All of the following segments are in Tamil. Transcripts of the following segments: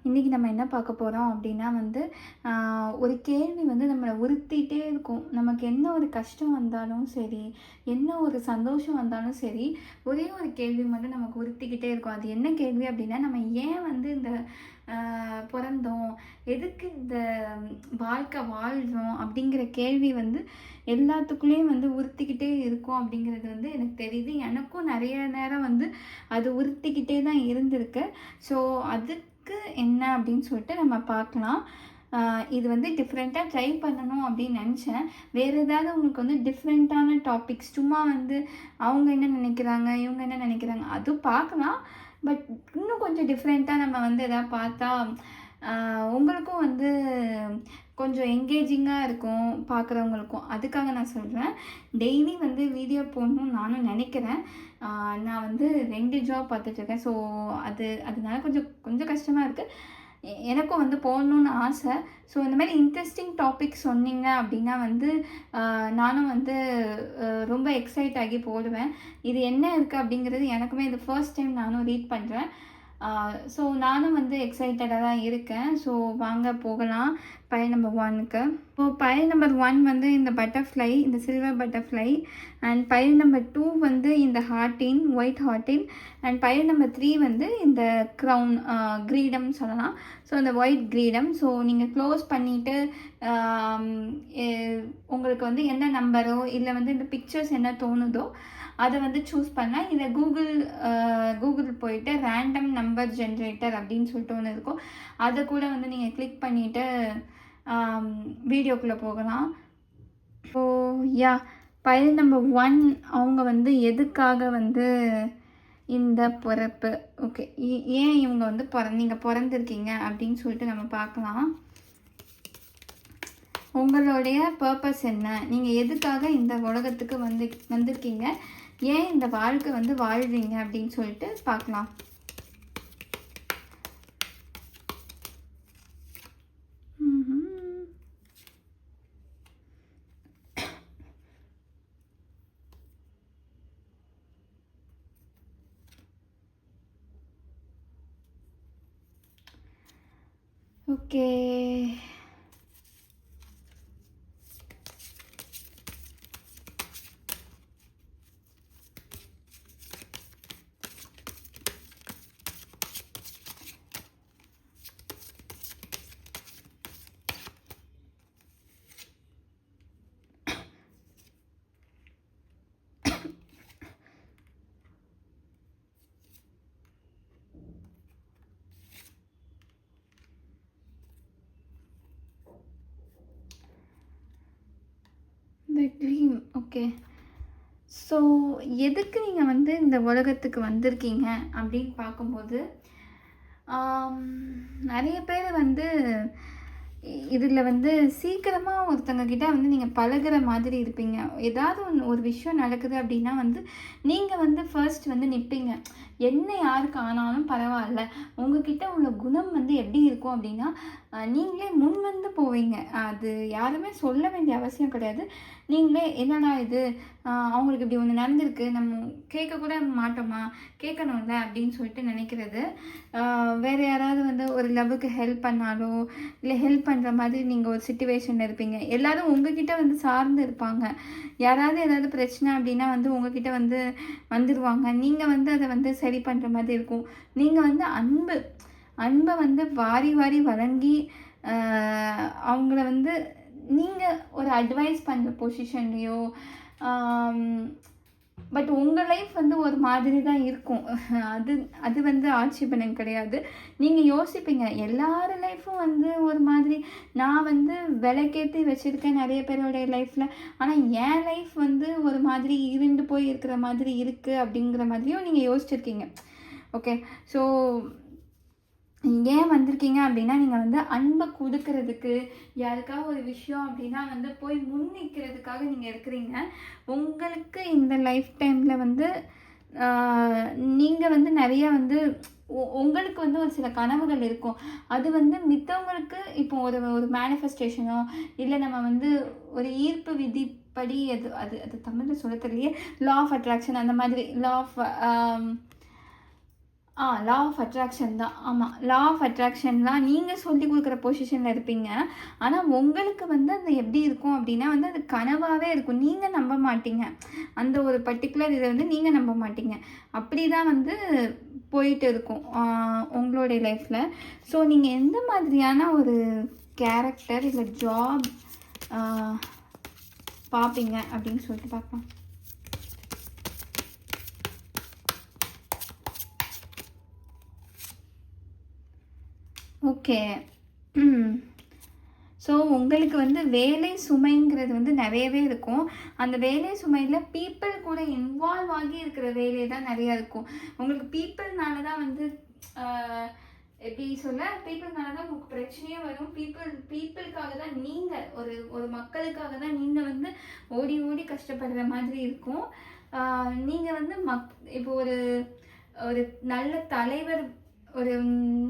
இன்றைக்கி நம்ம என்ன பார்க்க போகிறோம் அப்படின்னா ஒரு கேள்வி நம்மளை உறுத்திட்டே இருக்கும். நமக்கு என்ன ஒரு கஷ்டம் வந்தாலும் சரி, என்ன ஒரு சந்தோஷம் வந்தாலும் சரி, ஒரே ஒரு கேள்வி மட்டும் நமக்கு உறுத்திக்கிட்டே இருக்கும். அது என்ன கேள்வி அப்படின்னா, நம்ம ஏன் இந்த பிறந்தோம், எதுக்கு இந்த வாழ்க்கை வாழ்கிறோம் அப்படிங்கிற கேள்வி எல்லாத்துக்குள்ளேயும் உறுத்திக்கிட்டே இருக்கும் அப்படிங்கிறது எனக்கு தெரியுது. எனக்கும் நிறைய நேரம் அது உறுத்திக்கிட்டே தான் இருந்திருக்கு. ஸோ அதுக்கு என்ன அப்படின்னு சொல்லிட்டு நம்ம பார்க்கலாம். இது டிஃப்ரெண்ட்டாக ட்ரை பண்ணணும் அப்படின்னு நினச்சேன். வேறு ஏதாவது உங்களுக்கு டிஃப்ரெண்ட்டான டாபிக்ஸ், சும்மா அவங்க என்ன நினைக்கிறாங்க, இவங்க என்ன நினைக்கிறாங்க, அதுவும் பார்க்கலாம். பட் இன்னும் கொஞ்சம் டிஃப்ரெண்ட்டாக நம்ம எதாவது பார்த்தா உங்களுக்கும் கொஞ்சம் என்கேஜிங்காக இருக்கும் பார்க்குறவங்களுக்கும். அதுக்காக நான் சொல்கிறேன். டெய்லி வீடியோ போடணும்னு நானும் நினைக்கிறேன். நான் 2 ஜாப் பார்த்துட்ருக்கேன். ஸோ அதனால கொஞ்சம் கஷ்டமாக இருக்குது. எனக்கும் போடணுன்னு ஆசை. ஸோ இந்த மாதிரி இன்ட்ரெஸ்டிங் டாபிக் சொன்னீங்க அப்படின்னா நானும் ரொம்ப எக்ஸைட் ஆகி போடுவேன். இது என்ன இருக்குது அப்படிங்கிறது எனக்குமே இது ஃபர்ஸ்ட் டைம் நானும் ரீட் பண்ணுறேன். ஸோ நானும் எக்ஸைட்டடாக தான் இருக்கேன். ஸோ வாங்க போகலாம் பயல் நம்பர் 1க்கு. ஸோ பயல் நம்பர் 1 இந்த பட்டர்ஃப்ளை, இந்த சில்வர் பட்டர்ஃப்ளை. அண்ட் பயல் நம்பர் 2 இந்த ஹார்ட்டின், ஒயிட் ஹார்ட்டின். அண்ட் பயல் நம்பர் 3 இந்த க்ரௌன், கிரீடம் சொல்லலாம். ஸோ இந்த ஒயிட் கிரீடம். ஸோ நீங்கள் க்ளோஸ் பண்ணிவிட்டு உங்களுக்கு என்ன நம்பரோ இல்லை இந்த பிக்சர்ஸ் என்ன தோணுதோ அதை சூஸ் பண்ணால், இல்லை கூகுள் போயிட்டு ரேண்டம் நம்பர் ஜென்ரேட்டர் அப்படின்னு சொல்லிட்டு ஒன்று இருக்கும். அதை கூட நீங்கள் கிளிக் பண்ணிவிட்டு வீடியோக்குள்ளே போகலாம். ஸோ பயல் நம்பர் 1 அவங்க எதுக்காக இந்த பிறப்பு, ஓகே, ஏன் இவங்க நீங்கள் பிறந்திருக்கீங்க அப்படின்னு சொல்லிட்டு நம்ம பார்க்கலாம். உங்களுடைய பர்பஸ் என்ன, நீங்கள் எதுக்காக இந்த உலகத்துக்கு வந்திருக்கீங்க, ஏன் இந்த வாழ்க்கை வாழ்றீங்க அப்படின்னு சொல்லிட்டு பார்க்கலாம். Okay, the dream. Okay, so எதுக்கு நீங்கள் இந்த உலகத்துக்கு வந்திருக்கீங்க அப்படின்னு பார்க்கும்போது, நிறைய பேர் இதில் சீக்கிரமாக ஒருத்தங்க கிட்ட நீங்கள் பழகிற மாதிரி இருப்பீங்க. ஏதாவது ஒரு விஷயம் நடக்குது அப்படின்னா நீங்கள் ஃபர்ஸ்ட் நிற்பீங்க. என்ன யாருக்கு ஆனாலும் பரவாயில்ல, உங்ககிட்ட உள்ள குணம் எப்படி இருக்கும் அப்படின்னா நீங்களே முன் போவீங்க. அது யாருமே சொல்ல வேண்டிய அவசியம் கிடையாது. நீங்களே என்னடா இது, அவங்களுக்கு இப்படி ஒன்று நடந்திருக்கு, நம்ம கேட்கக்கூட மாட்டோமா, கேட்கணும்ல அப்படின்னு சொல்லிட்டு நினைக்கிறது. வேறு யாராவது ஒரு லவ்வுக்கு ஹெல்ப் பண்ணாலோ இல்லை ஹெல்ப் பண்ணுற மாதிரி நீங்கள் ஒரு சிச்சுவேஷனில் இருப்பீங்க. எல்லோரும் உங்ககிட்ட சார்ந்து இருப்பாங்க. யாராவது ஏதாவது பிரச்சனை அப்படின்னா உங்ககிட்ட வந்துடுவாங்க. நீங்கள் அதை சரி பண்ணுற மாதிரி இருக்கும். நீங்கள் அன்பை வாரி வாரி வழங்கி அவங்கள நீங்கள் ஒரு அட்வைஸ் பண்ணுற பொசிஷன்லேயோ, பட் உங்கள் லைஃப் ஒரு மாதிரி தான் இருக்கும். அது ஆட்சேபணம் கிடையாது. நீங்கள் யோசிப்பீங்க, எல்லார் லைஃப்பும் ஒரு மாதிரி. நான் விலைக்கேற்றி வச்சுருக்கேன் நிறைய பேரோடைய லைஃப்பில். ஆனால் என் லைஃப் ஒரு மாதிரி இருண்டு போய் இருக்கிற மாதிரி இருக்குது அப்படிங்கிற மாதிரியும் நீங்கள் யோசிச்சிருக்கீங்க. ஓகே, ஸோ ஏன் வந்திருக்கீங்க அப்படின்னா நீங்கள் அன்பை கொடுக்கறதுக்கு, யாருக்காக ஒரு விஷயம் அப்படின்னா போய் முன் நிற்கிறதுக்காக நீங்கள் இருக்கிறீங்க. உங்களுக்கு இந்த லைஃப் டைமில் நீங்கள் நிறையா உங்களுக்கு ஒரு சில கனவுகள் இருக்கும். அது மித்தவங்களுக்கு இப்போ ஒரு மேனிஃபெஸ்டேஷனோ இல்லை நம்ம ஒரு ஈர்ப்பு விதிப்படி அது தமிழில் சொல்ல தெரியலையே, லா ஆஃப் அட்ராக்ஷன், அந்த மாதிரி law of law of attraction தான். ஆமா. லா ஆஃப் அட்ராக்ஷன் தான் நீங்க சொல்லிக் குடுக்குற பொசிஷன்ல இருப்பீங்க. ஆனா, உங்களுக்கு வந்து அது எப்படி இருக்கும் அப்டின்னா வந்து அது கனவாவே இருக்கும். நீங்க நம்ப மாட்டீங்க. அந்த ஒரு பர்ட்டிகுலர் இத வந்து நீங்க நம்ப மாட்டீங்க. அப்படிதான் வந்து போயிட்டு இருக்கும். உங்களுடைய லைஃப்ல. ஸோ, நீங்க எந்த மாதிரியான ஒரு கேரக்டர் இல்ல ஜாப் ஆ பார்ப்பீங்க அப்படின்னு சொல்லிட்டு பார்க்கலாம். ஓகே. ஸோ உங்களுக்கு வந்து வேலை சுமைங்கிறது வந்து நிறையவே இருக்கும். அந்த வேலை சுமையில் பீப்பிள் கூட இன்வால்வ் ஆகி இருக்கிற வேலை தான் நிறையா இருக்கும். உங்களுக்கு பீப்பிள்னால தான் வந்து எப்படி சொல்ல, பீப்புள்னால தான் உங்களுக்கு பிரச்சனையே வரும். பீப்புளுக்காக தான் நீங்கள் ஒரு மக்களுக்காக தான் நீங்கள் வந்து ஓடி ஓடி கஷ்டப்படுற மாதிரி இருக்கும். நீங்கள் வந்து இப்போ ஒரு ஒரு நல்ல தலைவர் ஒரு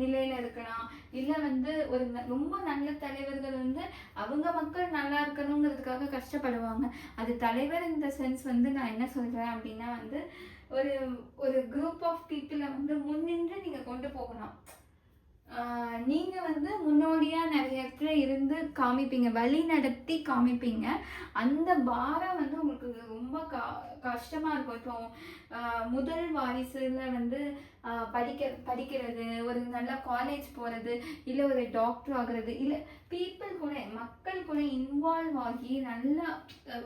நிலையில இருக்கலாம். இல்லை வந்து ஒரு ரொம்ப நல்ல தலைவர்கள் வந்து அவங்க மக்கள் நல்லா இருக்கணுங்கிறதுக்காக கஷ்டப்படுவாங்க. அது தலைவர் இந்த சென்ஸ் வந்து நான் என்ன சொல்கிறேன் அப்படின்னா வந்து ஒரு ஒரு குரூப் ஆஃப் பீப்புளை வந்து முன்னின்று நீங்கள் கொண்டு போகணும். நீங்கள் வந்து முன்னோடியாக நிறைய இடத்துல இருந்து காமிப்பீங்க, வழி நடத்தி காமிப்பீங்க. அந்த பாரம் வந்து உங்களுக்கு ரொம்ப கஷ்டமாக இருக்கும். இப்போ முதல் வாரிசுல வந்து படிக்கிறது, ஒரு நல்ல காலேஜ் போகிறது, இல்லை ஒரு டாக்டர் ஆகிறது, இல்லை பீப்புள் கூட மக்கள் கூட இன்வால்வ் ஆகி நல்லா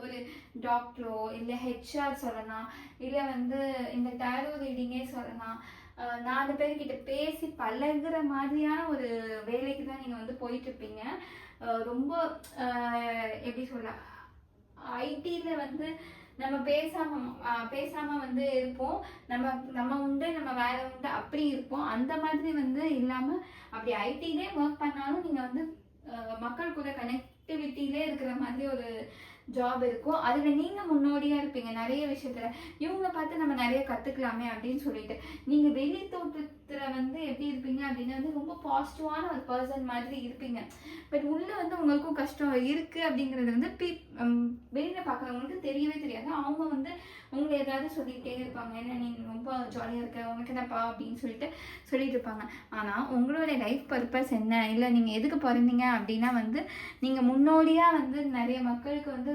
ஒரு டாக்டரோ இல்லை ஹெச்ஆர் சொல்லலாம், இல்லை வந்து இந்த டேரோ ரீடிங்கே சொல்லலாம். 4 பேர்கிட்ட பேசி பழகுற மாதிரியான ஒரு வேலைக்கு தான் நீங்கள் வந்து போயிட்டுருப்பீங்க. ரொம்ப எப்படி சொல்ல, ஐடியில் வந்து நம்ம பேசாமல் வந்து இருப்போம். நம்ம உண்டு, நம்ம வேலை உண்டு அப்படி இருப்போம். அந்த மாதிரி வந்து இல்லாமல் அப்படி ஐடியிலே ஒர்க் பண்ணாலும் நீங்கள் வந்து மக்கள் கூட கனெக்டிவிட்டியிலே இருக்கிற மாதிரி ஒரு ஜாப் இருக்கும். அதில் நீங்கள் முன்னோடியாக இருப்பீங்க நிறைய விஷயத்தில். இவங்களை பார்த்து நம்ம நிறைய கற்றுக்கலாமே அப்படின்னு சொல்லிட்டு நீங்கள் வெளி தோற்றத்தில் வந்து எப்படி இருப்பீங்க அப்படின்னா வந்து ரொம்ப பாசிட்டிவான ஒரு பர்சன் மாதிரி இருப்பீங்க. பட் உள்ளே வந்து உங்களுக்கும் கஷ்டம் இருக்குது அப்படிங்கிறது வந்து வெளியில் பார்க்குறவங்களுக்கு தெரியவே தெரியாது. அவங்க வந்து உங்களை ஏதாவது சொல்லிகிட்டே இருப்பாங்க, ஏன்னா நீங்கள் ரொம்ப ஜாலியாக இருக்க, உனக்கு என்னப்பா அப்படின்னு சொல்லிட்டு இருப்பாங்க. ஆனால் உங்களுடைய லைஃப் பர்பஸ் என்ன, இல்லை நீங்கள் எதுக்கு பிறந்தீங்க அப்படின்னா வந்து நீங்கள் முன்னோடியாக வந்து நிறைய மக்களுக்கு வந்து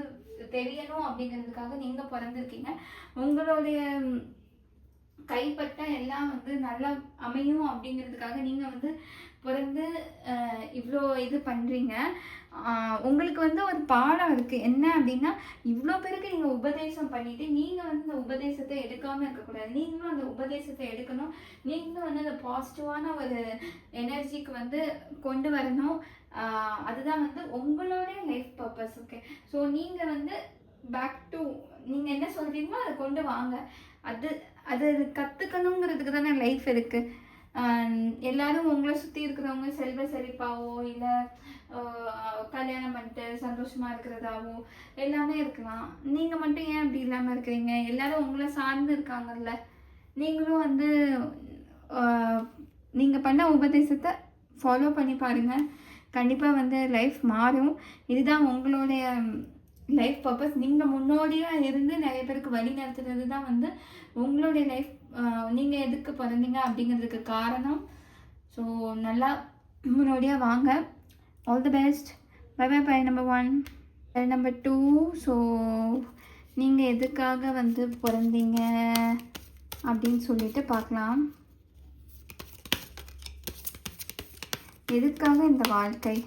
தெரியணும் அப்படிங்கிறதுக்காக நீங்கள் பிறந்திருக்கீங்க. உங்களுடைய கைப்பட்ட எல்லாம் வந்து நல்லா அமையும் அப்படிங்கிறதுக்காக நீங்கள் வந்து பிறந்து இவ்வளோ இது பண்ணுறீங்க. உங்களுக்கு வந்து ஒரு பாடம் இருக்குது என்ன அப்படின்னா, இவ்வளோ பேருக்கு நீங்கள் உபதேசம் பண்ணிவிட்டு நீங்கள் வந்து இந்த உபதேசத்தை எடுக்காமல் இருக்கக்கூடாது. நீங்களும் அந்த உபதேசத்தை எடுக்கணும். நீங்களும் வந்து அந்த பாசிட்டிவான ஒரு எனர்ஜிக்கு வந்து கொண்டு வரணும். அதுதான் வந்து உங்களுடைய லைஃப் பர்பஸ். ஓகே, ஸோ நீங்கள் வந்து பேக் டு நீங்கள் என்ன சொல்கிறீங்களோ அதை கொண்டு வாங்க. அது கற்றுக்கணுங்கிறதுக்கு தானே லைஃப் இருக்குது. எல்லாரும் உங்களை சுற்றி இருக்கிறவங்க செல்வ செழிப்பாவோ இல்லை கல்யாணம் பண்ணிட்டு சந்தோஷமாக இருக்கிறதாவோ எல்லாமே இருக்கலாம். நீங்கள் மட்டும் ஏன் அப்படி இல்லாமல் இருக்கிறீங்க? எல்லாரும் உங்களை சார்ந்து இருக்காங்கல்ல. நீங்களும் வந்து நீங்கள் பண்ண உபதேசத்தை ஃபாலோ பண்ணி பாருங்கள். கண்டிப்பாக வந்து லைஃப் மாறும். இதுதான் உங்களுடைய லைஃப் பர்பஸ். நீங்கள் முன்னோடியாக இருந்து நிறைய பேருக்கு வழி நடத்துறது தான் வந்து உங்களுடைய லைஃப். நீங்கள் எதுக்கு பிறந்தீங்க அப்படிங்கிறதுக்கு காரணம். ஸோ நல்லா முன்னோடியாக வாங்க. All the best. Bye bye bye. Number 1. Number 2. So நீங்கள் எதுக்காக வந்து பிறந்தீங்க அப்படின்னு சொல்லிட்டு பார்க்கலாம். எதுக்காக இந்த வாழ்க்கை?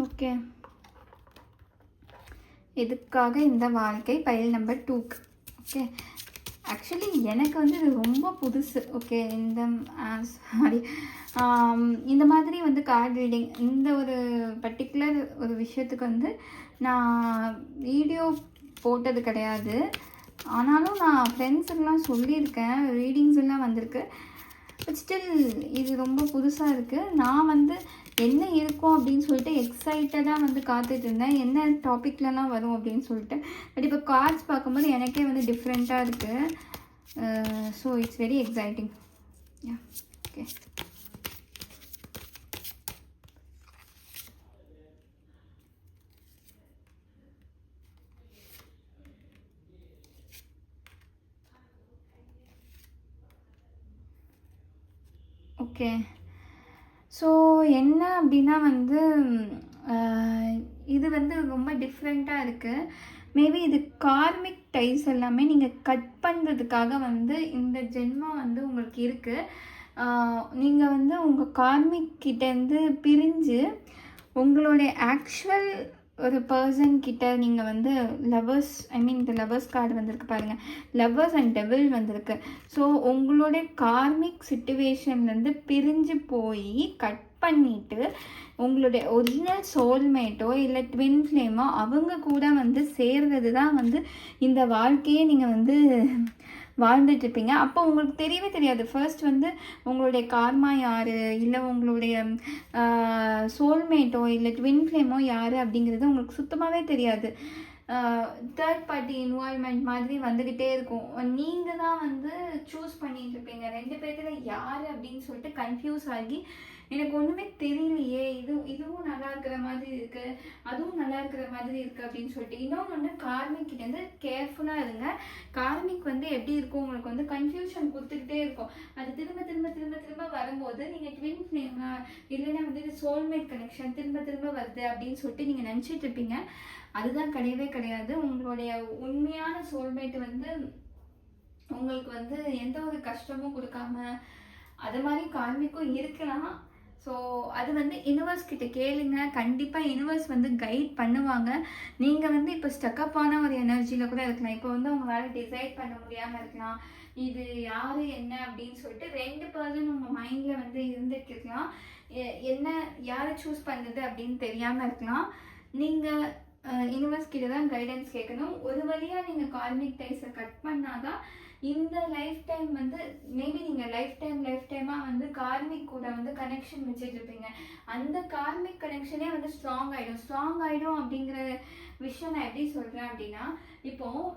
ஓகே, எதுக்காக இந்த வாழ்க்கை பைல் நம்பர் 2க்கு. ஓகே, ஆக்சுவலி எனக்கு வந்து இது ரொம்ப புதுசு. ஓகே, இந்த மாதிரி வந்து கார்டு ரீடிங் இந்த ஒரு பர்டிகுலர் ஒரு விஷயத்துக்கு வந்து நான் வீடியோ போட்டது கிடையாது. ஆனாலும் நான் ஃப்ரெண்ட்ஸுக்கெலாம் சொல்லியிருக்கேன், ரீடிங்ஸ் எல்லாம் வந்திருக்கு. பட் ஸ்டில் இது ரொம்ப புதுசாக இருக்குது. நான் வந்து என்ன இருக்கும் அப்படின்னு சொல்லிட்டு எக்ஸைட்டடாக வந்து காத்துட்டு இருந்தேன், என்ன டாப்பிக்லலாம் வரும் அப்படின்னு சொல்லிட்டு. பட் இப்போ கார்ட்ஸ் பார்க்கும்போது எனக்கே வந்து டிஃப்ரெண்ட்டாக இருக்குது. So it's very exciting. Yeah, okay. Okay. So என்ன அப்படின்னா வந்து இது வந்து ரொம்ப டிஃப்ரெண்ட்டாக இருக்குது. மேபி இது கார்மிக் டைஸ் எல்லாமே நீங்கள் கட் பண்ணுறதுக்காக வந்து இந்த ஜென்மம் வந்து உங்களுக்கு இருக்குது. நீங்கள் வந்து உங்கள் கார்மிக் கிட்டேருந்து பிரிஞ்சு உங்களுடைய ஆக்சுவல் ஒரு பர்சன் கிட்ட நீங்கள் வந்து லவ்வர்ஸ், ஐ மீன் இந்த லவ்வர்ஸ் கார்டு வந்திருக்கு பாருங்கள், லவ்வர்ஸ் அண்ட் டெவில் வந்திருக்கு. ஸோ உங்களுடைய கார்மிக் சிச்சுவேஷன்லேருந்து பிரிஞ்சு போய் கட் பண்ணிவிட்டு உங்களுடைய ஒரிஜினல் சோல்மேட்டோ இல்லை ட்வின் ஃப்ளேமோ அவங்க கூட வந்து சேர்றது தான் வந்து இந்த வாழ்க்கையே நீங்கள் வந்து வாழ்ந்துட்டுருப்பீங்க. அப்போ உங்களுக்கு தெரியவே தெரியாது ஃபர்ஸ்ட் வந்து உங்களுடைய கார்மா யார், இல்லை உங்களுடைய சோல்மேட்டோ இல்லை ட்வின் ஃப்ளேமோ யார் அப்படிங்கிறது உங்களுக்கு சுத்தமாகவே தெரியாது. தேர்ட் பார்ட்டி இன்வால்மெண்ட் மாதிரி வந்துக்கிட்டே இருக்கும். நீங்கள் தான் வந்து சூஸ் பண்ணிட்டு இருப்பீங்க. 2 பேர்த்துல யார் அப்படின்னு சொல்லிட்டு கன்ஃபியூஸ் ஆகி எனக்கு ஒன்றுமே தெரியலையே, இதுவும் நல்லா இருக்கிற மாதிரி இருக்குது, அதுவும் நல்லா இருக்கிற மாதிரி இருக்குது அப்படின்னு சொல்லிட்டு. இன்னொன்று வந்து கார்மிக் கிட்டேருந்து கேர்ஃபுல்லாக இருங்க. கார்மிக் வந்து எப்படி இருக்கும், உங்களுக்கு வந்து கன்ஃபியூஷன் கொடுத்துக்கிட்டே இருக்கும். அது திரும்ப திரும்ப திரும்ப திரும்ப வரும்போது நீங்கள் ட்வின் ஃப்ளேம் இல்லைன்னா வந்து சோல்மேட் கனெக்ஷன் திரும்ப திரும்ப வருது அப்படின்னு சொல்லிட்டு நீங்கள் நினச்சிட்டு இருப்பீங்க. அதுதான் கிடையவே கிடையாது. உங்களுடைய உண்மையான சோல்மேட் வந்து உங்களுக்கு வந்து எந்த ஒரு கஷ்டமும் கொடுக்காம அது மாதிரி கார்மிக்கும் இருக்கலாம். ஸோ அது வந்து யூனிவர்ஸ் கிட்ட கேளுங்க, கண்டிப்பாக யூனிவர்ஸ் வந்து கைட் பண்ணுவாங்க. நீங்கள் வந்து இப்போ ஸ்டக்கப்பான ஒரு எனர்ஜியில் கூட இருக்கலாம். இப்போ வந்து உங்களால் டிசைட் பண்ண முடியாமல் இருக்கலாம், இது யார் என்ன அப்படின்னு சொல்லிட்டு 2 பர்சன் உங்கள் மைண்டில் வந்து இருந்துட்டு இருக்கலாம். என்ன யாரை சூஸ் பண்ணுறது அப்படின்னு தெரியாமல் இருக்கலாம். நீங்கள் யூனிவர்ஸ் கிட்ட தான் கைடன்ஸ் கேட்கணும். ஒரு வழியாக நீங்கள் கார்மிக் டைஸை கட் பண்ணாதான் இந்த லைஃப் டைம் வந்து மேபி நீங்கள் லைஃப் டைமாக வந்து கார்மிக் கூட வந்து கனெக்ஷன் வச்சுட்டு இருப்பீங்க. அந்த கார்மிக் கனெக்ஷனே வந்து ஸ்ட்ராங் ஆகிடும் அப்படிங்கிற விஷயம் நான் எப்படி சொல்கிறேன் அப்படின்னா, இப்போது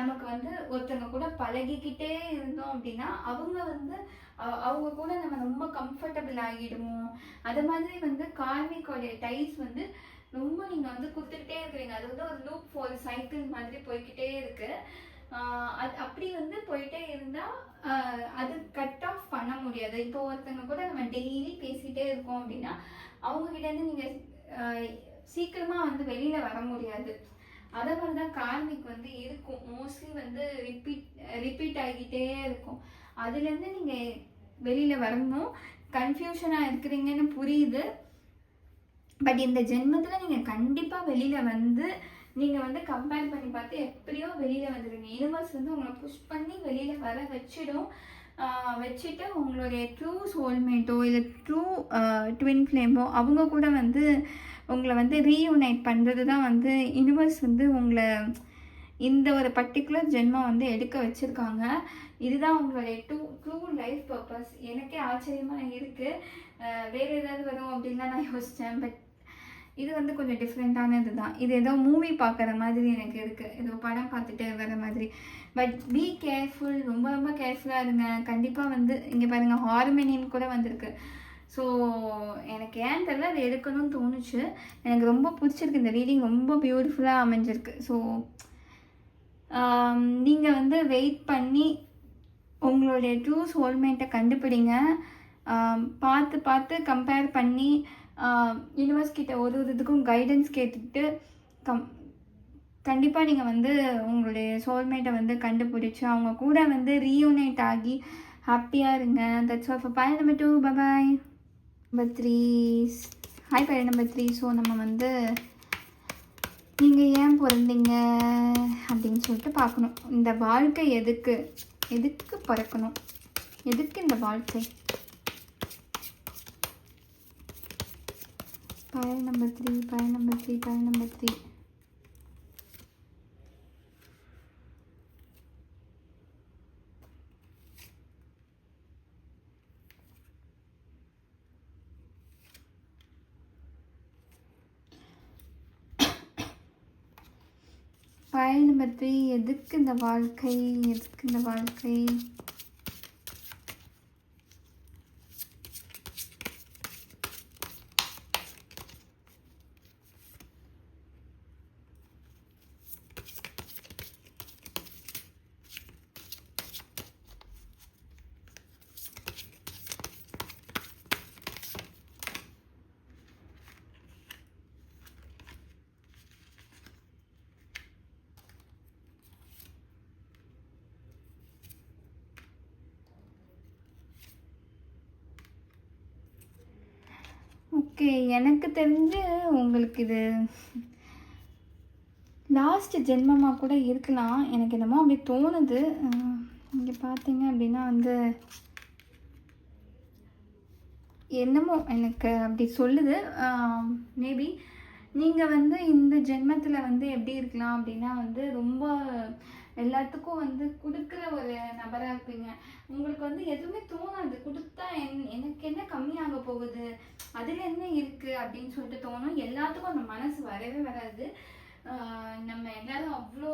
நமக்கு வந்து ஒருத்தவங்க கூட பழகிக்கிட்டே இருந்தோம் அப்படின்னா அவங்க கூட நம்ம ரொம்ப கம்ஃபர்டபுள் ஆகிடுவோம். அது மாதிரி வந்து கார்மிக்கோடைய டைஸ் வந்து ரொம்ப நீங்கள் வந்து கொடுத்துக்கிட்டே இருக்கிறீங்க. அது வந்து ஒரு லூப் ஒரு சைக்கிள் மாதிரி போய்கிட்டே இருக்குது. அது அப்படி வந்து போயிட்டே இருந்தால் அது கட் ஆஃப் பண்ண முடியாது. இப்போ ஒருத்தவங்க கூட நம்ம டெய்லி பேசிகிட்டே இருக்கோம் அப்படின்னா அவங்ககிட்டேருந்து நீங்கள் சீக்கிரமாக வந்து வெளியில் வர முடியாது. அதே மாதிரி தான் கார்மிக் வந்து இருக்கும். மோஸ்ட்லி வந்து ரிப்பீட் ஆகிக்கிட்டே இருக்கும். அதுலேருந்து நீங்கள் வெளியில் வரணும். கன்ஃபியூஷனாக இருக்கிறீங்கன்னு புரியுது. பட் இந்த ஜென்மத்தில் நீங்கள் கண்டிப்பாக வெளியில் வந்து நீங்கள் வந்து கம்பேர் பண்ணி பார்த்து எப்படியோ வெளியில் வந்துடுங்க. யூனிவர்ஸ் வந்து உங்களை புஷ் பண்ணி வெளியில் வர வச்சுட்டு உங்களுடைய ட்ரூ சோல்மேட்டோ இல்லை ட்ரூ ட்வின் ஃப்ளேமோ அவங்க கூட வந்து உங்களை வந்து ரீயூனைட் பண்ணுறது தான் வந்து யூனிவர்ஸ் வந்து உங்களை இந்த ஒரு பர்டிகுலர் ஜென்மம் வந்து எடுக்க வச்சுருக்காங்க. இதுதான் உங்களுடைய ட்ரூ லைஃப் பர்பஸ். எனக்கே ஆச்சரியமாக இருக்குது. வேறு ஏதாவது வரும் அப்படின்லாம் நான் யோசித்தேன். பட் இது வந்து கொஞ்சம் டிஃப்ரெண்ட்டானது தான். இது ஏதோ மூவி பார்க்குற மாதிரி எனக்கு இருக்குது, ஏதோ படம் பார்த்துட்டு வர மாதிரி. பட் பி கேர்ஃபுல், ரொம்ப ரொம்ப கேர்ஃபுல்லாக இருங்க. கண்டிப்பாக வந்து இங்கே பாருங்கள், ஹார்மோனியம் கூட வந்திருக்கு. ஸோ எனக்கு ஏன் தெரியல, அது எடுக்கணும்னு தோணுச்சு. எனக்கு ரொம்ப பிடிச்சிருக்கு. இந்த ரீடிங் ரொம்ப பியூட்டிஃபுல்லாக அமைஞ்சிருக்கு. ஸோ நீங்கள் வந்து வெயிட் பண்ணி உங்களுடைய ட்ரூ சோல்மேட்டை கண்டுபிடிங்க. பார்த்து கம்பேர் பண்ணி யூனிவர்ஸ் கிட்ட ஒரு இதுக்கும் கைடன்ஸ் கேட்டுக்கிட்டு கண்டிப்பாக நீங்கள் வந்து உங்களுடைய சோல்மேட்டை வந்து கண்டுபிடிச்சி அவங்க கூட வந்து ரீயூனைட் ஆகி ஹாப்பியாக இருங்க. தட்ஸ் ஆல் ஃபார் பயல் நம்பர் 2. பாய். நம்பர் 3. ஹாய் பயல் நம்பர் 3. ஸோ நம்ம வந்து நீங்கள் ஏன் பிறந்தீங்க அப்படின்னு சொல்லிட்டு பார்க்கணும். இந்த வாழ்க்கை எதுக்கு பிறக்கணும், எதுக்கு இந்த வாழ்க்கை? பயல் நம்பர் 3. பைல் நம்பர் 3, எதுக்கு இந்த வாழ்க்கை, எதுக்கு இந்த வாழ்க்கை? ஓகே, எனக்கு தெரிஞ்சு உங்களுக்கு இது லாஸ்ட் ஜென்மமாக கூட இருக்கலாம். எனக்கு என்னமோ அப்படி தோணுது. இங்கே பார்த்தீங்க அப்படின்னா வந்து என்னமோ எனக்கு அப்படி சொல்லுது. மேபி நீங்கள் வந்து இந்த ஜென்மத்தில் வந்து எப்படி இருக்கலாம் அப்படின்னா வந்து ரொம்ப எல்லாத்துக்கும் வந்து கொடுக்குற ஒரு நபராக இருப்பீங்க. உங்களுக்கு வந்து எதுவுமே தோணாது. கொடுத்தா எனக்கு என்ன கம்மியாக போகுது, அதில் என்ன இருக்குது அப்படின்னு சொல்லிட்டு தோணும். எல்லாத்துக்கும் அந்த மனசு வரவே வராது. நம்ம எல்லாரும் அவ்வளோ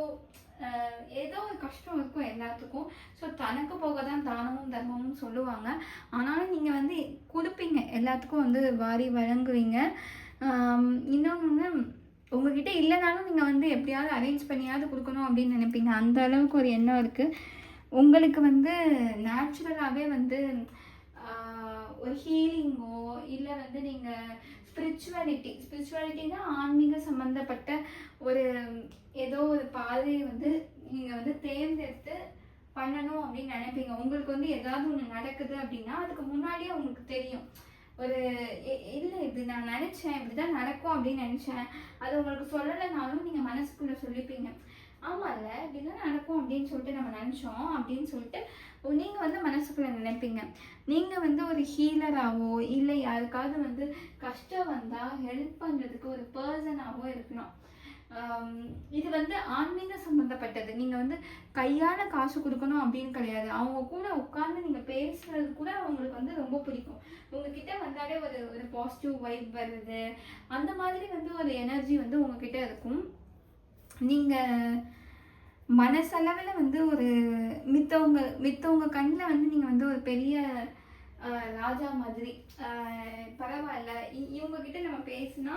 ஏதோ ஒரு கஷ்டம் இருக்கும் எல்லாத்துக்கும். ஸோ தனக்கு போக தான் தானமும் தர்மமும் சொல்லுவாங்க. ஆனாலும் நீங்கள் வந்து கொடுப்பீங்க, எல்லாத்துக்கும் வந்து வாரி வழங்குவீங்க. இன்னொன்று, உங்ககிட்ட இல்லைனாலும் நீங்கள் வந்து எப்படியாவது அரேஞ்ச் பண்ணியாவது கொடுக்கணும் அப்படின்னு நினைப்பீங்க. அந்த அளவுக்கு ஒரு எண்ணம் இருக்குது உங்களுக்கு. வந்து நேச்சுரலாகவே வந்து ஒரு ஹீலிங்கோ இல்லை வந்து நீங்கள் ஸ்பிரிச்சுவாலிட்டினா ஆன்மீக சம்மந்தப்பட்ட ஒரு ஏதோ ஒரு பாதையை வந்து நீங்கள் வந்து தேர்ந்தெடுத்து பண்ணணும் அப்படின்னு நினைப்பீங்க. உங்களுக்கு வந்து ஏதாவது ஒன்று நடக்குது அப்படின்னா அதுக்கு முன்னாடியே உங்களுக்கு தெரியும். ஒரு இல்லை இது நான் நினச்சேன், இப்படி தான் நடக்கும் அப்படின்னு நினச்சேன். அது உங்களுக்கு சொல்லலைனாலும் நீங்கள் மனசுக்குள்ளே சொல்லிப்பீங்க, ஆமாம்ல இப்படி தான் நடக்கும் அப்படின்னு சொல்லிட்டு நம்ம நினச்சோம் அப்படின்னு சொல்லிட்டு நீங்கள் வந்து மனசுக்குள்ளே நினைப்பீங்க. நீங்கள் வந்து ஒரு ஹீலராகவோ இல்லை யாருக்காவது வந்து கஷ்டம் வந்தால் ஹெல்ப் பண்ணுறதுக்கு ஒரு பர்சனாகவோ இருக்கணும். இது வந்து ஆன்மீக சம்மந்தப்பட்டது. நீங்கள் வந்து கையால் காசு கொடுக்கணும் அப்படின்னு கிடையாது. அவங்க கூட உட்காந்து நீங்கள் பேசுறது கூட அவங்களுக்கு வந்து ரொம்ப பிடிக்கும். உங்ககிட்ட வந்தாலே ஒரு பாசிட்டிவ் வைப் வருது. அந்த மாதிரி வந்து ஒரு எனர்ஜி வந்து உங்ககிட்ட இருக்கும். நீங்கள் மனசளவில் வந்து ஒரு மித்தவங்க கண்ணில் வந்து நீங்கள் வந்து ஒரு பெரிய ராஜா மாதிரி, பரவாயில்ல இவங்ககிட்ட நம்ம பேசினா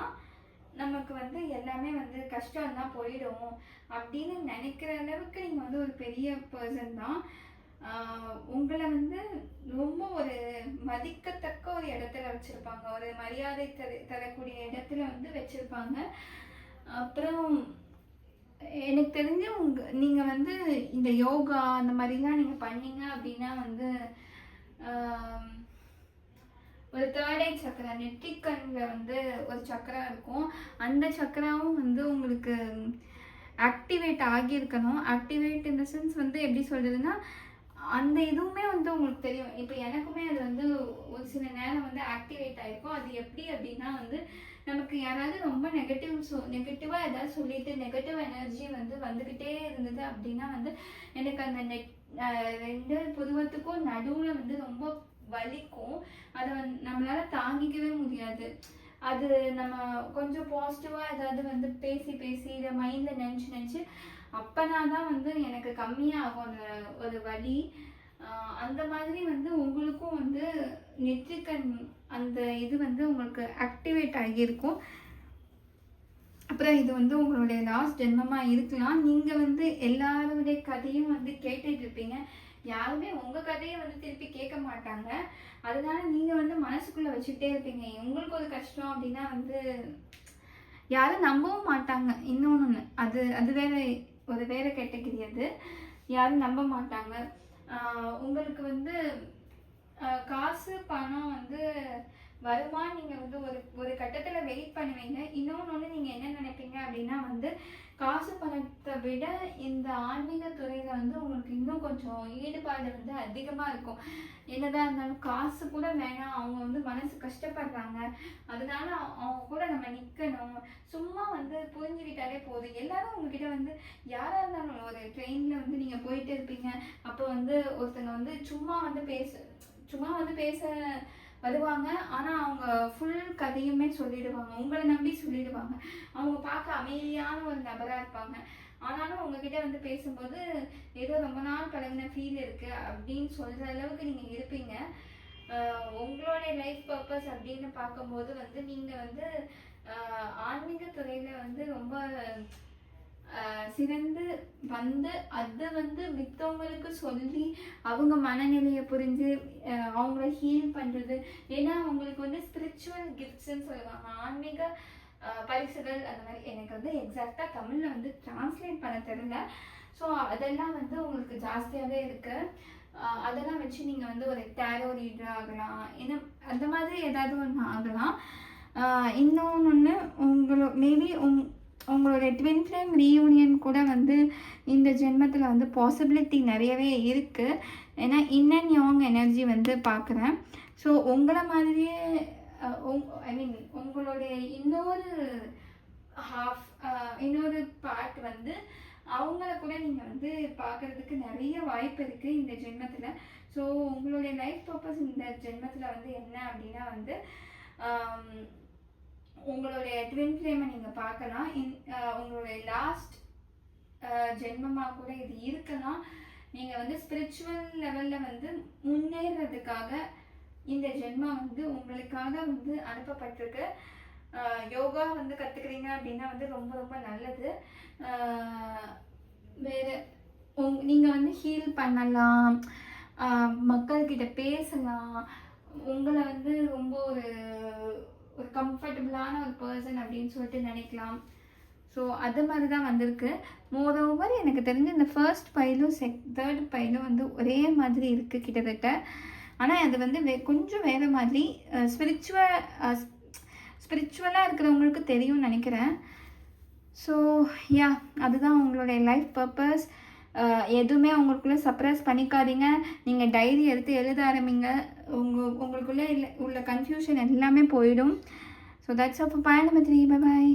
நமக்கு வந்து எல்லாமே வந்து கஷ்டம் தான் போயிடும் அப்படின்னு நினைக்கிற அளவுக்கு நீங்கள் வந்து ஒரு பெரிய பர்சன் தான். உங்களை வந்து ரொம்ப ஒரு மதிக்கத்தக்க ஒரு இடத்துல வச்சுருப்பாங்க, ஒரு மரியாதை தரக்கூடிய இடத்துல வந்து வச்சுருப்பாங்க. அப்புறம் எனக்கு தெரிஞ்சு நீங்கள் வந்து இந்த யோகா அந்த மாதிரிலாம் நீங்கள் பண்ணீங்க அப்படின்னா வந்து ஒரு தேர்ட் ஐ சக்கரா, நெற்றிக்கண்ணில் வந்து ஒரு சக்கரா இருக்கும். அந்த சக்கராவும் வந்து உங்களுக்கு ஆக்டிவேட் ஆகியிருக்கணும். ஆக்டிவேட் இன் த சென்ஸ் வந்து எப்படி சொல்கிறதுன்னா, அந்த இதுவுமே வந்து உங்களுக்கு தெரியும். இப்போ எனக்குமே அது வந்து ஒரு சில நேரம் வந்து ஆக்டிவேட் ஆகிருக்கும். அது எப்படி அப்படின்னா வந்து நமக்கு யாராவது ரொம்ப நெகட்டிவாக ஏதாவது சொல்லிட்டு நெகட்டிவ் எனர்ஜி வந்து வந்துக்கிட்டே இருந்தது அப்படின்னா வந்து எனக்கு அந்த ரெண்டு புருவத்துக்கும் நடுவில் வந்து ரொம்ப வலிக்கும். அதை நம்மளால தாங்கிக்கவே முடியாது. அது நம்ம கொஞ்சம் பாசிட்டிவாக ஏதாவது வந்து பேசி இதை மைண்டில் நினச்சி அப்போனா தான் வந்து எனக்கு கம்மியாகும் அந்த ஒரு வலி. அந்த மாதிரி வந்து உங்களுக்கும் வந்து நெற்றிக்கண் அந்த இது வந்து உங்களுக்கு ஆக்டிவேட் ஆகியிருக்கும். அப்புறம் இது வந்து உங்களுடைய லாஸ்ட் ஜென்மமாக இருக்கலாம். நீங்கள் வந்து எல்லாருடைய கதையும் வந்து கேட்டுட்டு இருப்பீங்க. யாருமே உங்கள் கதையை வந்து திருப்பி கேட்க மாட்டாங்க. அதனால நீங்கள் வந்து மனசுக்குள்ளே வச்சுக்கிட்டே இருப்பீங்க. உங்களுக்கு ஒரு கஷ்டம் அப்படின்னா வந்து யாரும் நம்பவும் மாட்டாங்க. இன்னொன்று அது வேற கேட்டகரி. அது யாரும் நம்ப மாட்டாங்க. உங்களுக்கு வந்து காசு பணம் வந்து வருமா, நீங்கள் வந்து ஒரு கட்டத்தில் வெயிட் பண்ணுவீங்க. இன்னொன்று நீங்கள் என்ன நினைப்பீங்க அப்படின்னா வந்து காசு பணத்தை விட இந்த ஆன்மீக துறையில் வந்து உங்களுக்கு இன்னும் கொஞ்சம் ஈடுபாடு வந்து அதிகமாக இருக்கும். என்னதான் இருந்தாலும் காசு கூட வேணாம், அவங்க வந்து மனசு கஷ்டப்படுறாங்க, அதனால அவங்க கூட நம்ம நிற்கணும், சும்மா வந்து புரிஞ்சுக்கிட்டாலே போதும். எல்லாரும் உங்ககிட்ட வந்து யாராக இருந்தாலும் ஒரு ட்ரெயினில் வந்து நீங்கள் போயிட்டு இருப்பீங்க. அப்போ வந்து ஒருத்தங்க வந்து சும்மா வந்து பேச வருவாங்க. ஆனால் அவங்க ஃபுல் கதையுமே சொல்லிடுவாங்க, உங்களை நம்பி சொல்லிடுவாங்க. அவங்க பார்க்க அமைதியான ஒரு நபராக இருப்பாங்க. ஆனாலும் உங்ககிட்ட வந்து பேசும்போது ஏதோ ரொம்ப நாள் பழகின ஃபீல் இருக்குது அப்படின்னு சொல்கிற அளவுக்கு நீங்கள் இருப்பீங்க. உங்களுடைய லைஃப் பர்பஸ் அப்படின்னு பார்க்கும்போது வந்து நீங்கள் வந்து ஆன்மீக துறையில் வந்து ரொம்ப சிறந்து வந்து அதை வந்து மித்தவங்களுக்கு சொல்லி அவங்க மனநிலையை புரிஞ்சு அவங்கள ஹீல் பண்ணுறது. ஏன்னா அவங்களுக்கு வந்து ஸ்பிரிச்சுவல் கிஃப்ட்ஸ்ன்னு சொல்லுவாங்க, ஆன்மீக பரிசுகள். அந்த மாதிரி எனக்கு வந்து எக்ஸாக்டாக தமிழில் வந்து டிரான்ஸ்லேட் பண்ண தெரியல. ஸோ அதெல்லாம் வந்து உங்களுக்கு ஜாஸ்தியாகவே இருக்குது. அதெல்லாம் வச்சு நீங்கள் வந்து ஒரு டேரோ ரீடர் ஆகலாம், இன்னும் அந்த மாதிரி ஏதாவது ஒன்று ஆகலாம். இன்னொன்று மேபி உங்களோட ட்வின் ஃப்ளேம் ரீயூனியன் கூட வந்து இந்த ஜென்மத்தில் வந்து பாசிபிலிட்டி நிறையவே இருக்குது. ஏன்னா இன்னன் யாங் எனர்ஜி வந்து பார்க்குறேன். ஸோ உங்களை மாதிரியே ஐ மீன் உங்களுடைய இன்னொரு பார்ட் வந்து அவங்கள கூட நீங்கள் வந்து பார்க்குறதுக்கு நிறைய வாய்ப்பு இருக்குது இந்த ஜென்மத்தில். ஸோ உங்களுடைய லைஃப் பர்பஸ் இந்த ஜென்மத்தில் வந்து என்ன அப்படின்னா வந்து உங்களுடைய ட்வின் ஃப்ளேமை நீங்கள் பார்க்கலாம். உங்களுடைய லாஸ்ட் ஜென்மமாக கூட இது இருக்கலாம். நீங்கள் வந்து ஸ்பிரிச்சுவல் லெவலில் வந்து முன்னேறதுக்காக இந்த ஜென்மம் வந்து உங்களுக்காக வந்து அனுப்பப்பட்டிருக்கு. யோகா வந்து கற்றுக்குறீங்க அப்படின்னா வந்து ரொம்ப ரொம்ப நல்லது. வேறு நீங்கள் வந்து ஹீல் பண்ணலாம், மக்கள்கிட்ட பேசலாம், உங்களை வந்து ரொம்ப ஒரு கம்ஃபர்டபுளான ஒரு பர்சன் அப்படின்னு சொல்லிட்டு நினைக்கலாம். ஸோ அது மாதிரி தான் வந்திருக்கு. மோரோவர் எனக்கு தெரிஞ்ச இந்த ஃபர்ஸ்ட் பைலும் தேர்ட் பைலும் வந்து ஒரே மாதிரி இருக்குது கிட்டத்தட்ட. ஆனால் அது வந்து கொஞ்சம் வேறு மாதிரி ஸ்பிரிச்சுவலாக இருக்கிறவங்களுக்கு தெரியும்னு நினைக்கிறேன். ஸோ யா, அதுதான் உங்களுடைய லைஃப் பர்பஸ். எதுவுமே உங்களுக்குள்ளே சப்ரஸ் பண்ணிக்காதீங்க. நீங்கள் டைரி எடுத்து எழுத ஆரம்பிங்க. உங்களுக்குள்ளே உள்ள கன்ஃபியூஷன் எல்லாமே போயிடும். ஸோ தட்ஸ் ஆல் ஃபார் பயணம் 3. Bye bye.